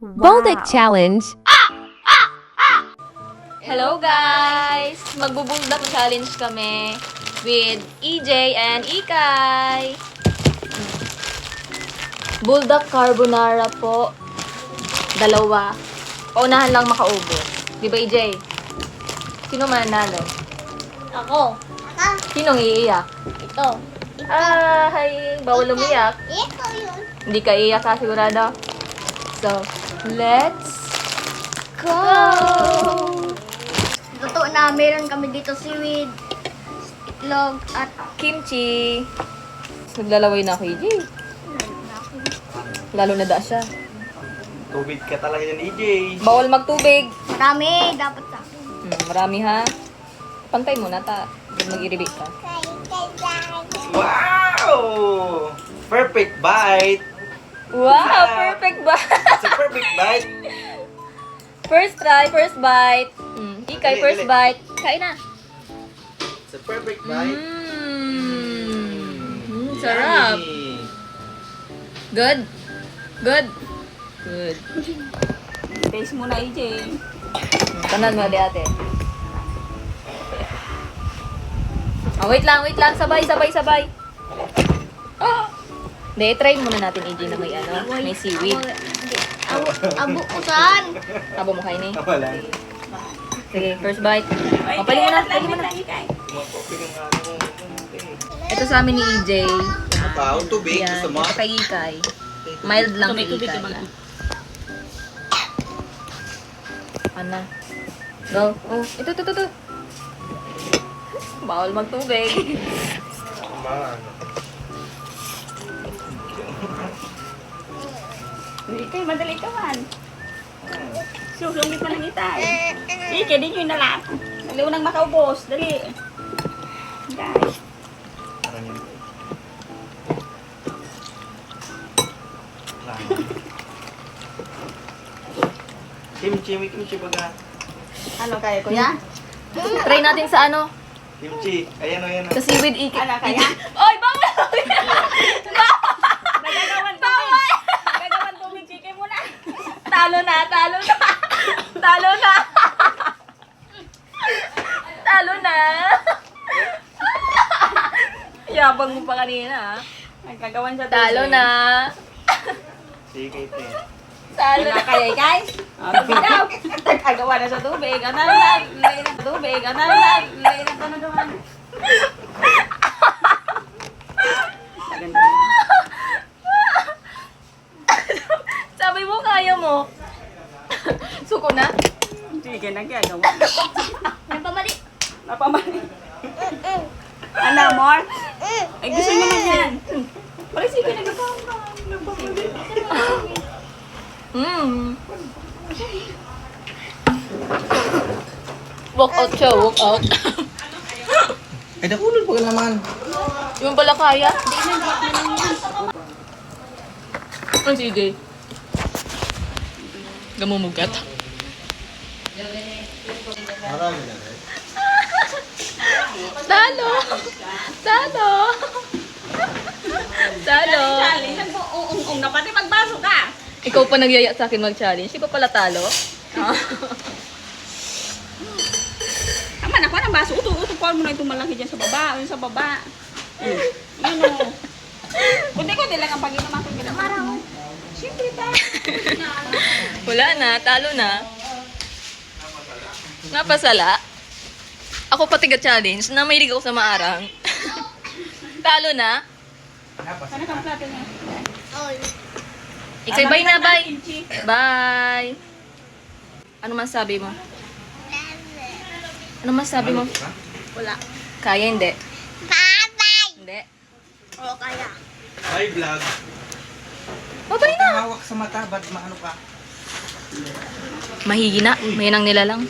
Baltic Challenge. Hello guys! Magbo-bulldog challenge kami with EJ and Ikay. Bulldog carbonara po. Dalawa. Paunahan lang makaubos. Di ba EJ? Sino mananalo? Ako. Sinong iiyak? Ito. Ay, bawal umiyak. Ito yun. Hindi ka iiyak ka sigurado. So, let's go! Totoo na, meron kami dito seaweed, itlog, at Kimchi. Naglalaway na ako, EJ. Lalo na da siya. Tubig ka talaga yan, EJ. Bawal magtubig. marami dapat sa akin. Marami ha. Pantay mo na ta. Mag-iribate ka. Wow! Perfect bite! Wow! Perfect bite! It's a perfect bite! First try, first bite. Ikay, Dali, first dali. bite. Kain na. It's a perfect bite. Sarap. Yummy. Good? Good? Good. Taste mo na, EJ. Tanan mo, ate. Oh, wait lang. Sabay. Oh! Hindi, try muna natin, EJ, na may seaweed. Abukusan. Tabo mo kain eh. Tama lang. Sige, first bite. Oh, pali mo na. Kumakopy ng ano. Ito sa amin ni EJ. Pao, tubig. Yan, Gusto mo? ito kay Ikay. Mild lang kay Tubig Ikay. ka mga. Ano? Go. Oh, ito. Bawal magtubig. Ikay, madali ka man. Susungit pa ng itay. Ikay, di nyo nalap. Dali unang makaubos. Dali. Guys. Parang yun. Kimchi, may kimchi baga. Ano kaya, kuya? Try natin sa ano? Kimchi. Ayan o, ayan o. Sa seaweed Ikay. Ano kaya? Oy, bawal! Nagagawan tubig. Nagagawan tubig, chicken mo na. Talo na. Yabang mo pa kanina, ha? Nagagawan sa tubig. Talo na. Sige, te. Talo Ano na. kaya, guys? Tubig daw. Nagagawa na sa tubig. Ano na? Lainan sa tubig. Ano na? Lainan sa naduman. Maganda. Sabi mo, kaya mo. Suko na. Sige, nagagawa. Nagpamali. Napamali. Ano, more? Ay, gusto nyo naman yan. Pare, sige, nagagawa ka. Walk out siya, walk out. Ay, nakulol pa ka naman. Yung pala kaya. Ang sige. Gamumugat. Talo! Challenge, ano po, ung na pati magbaso ka. Ikaw pa nagyaya sa akin mag-challenge. Di pa pala talo? Tama na, kuha ng baso. Utukuan mo na itong malaki dyan sa baba. Yung sa baba. Yun o. Kunti-kunti lang ang pag-inuman kung ginagawa mo. Siyempre tayo. Wala na, talo na. Napasala. Ako pati challenge na mahilig ako sa maarang. Talo na. Sana kang plato niya. Ikay, bye na, bye. Bye. Ano masabi mo? Ano masabi mo? Wala. Kaya, hindi. Bye-bye. Hindi. O kaya. Hi, vlog. Babay na. Hawak sa mata, ba't maano ka? Mahihina. Mahinang nila lang.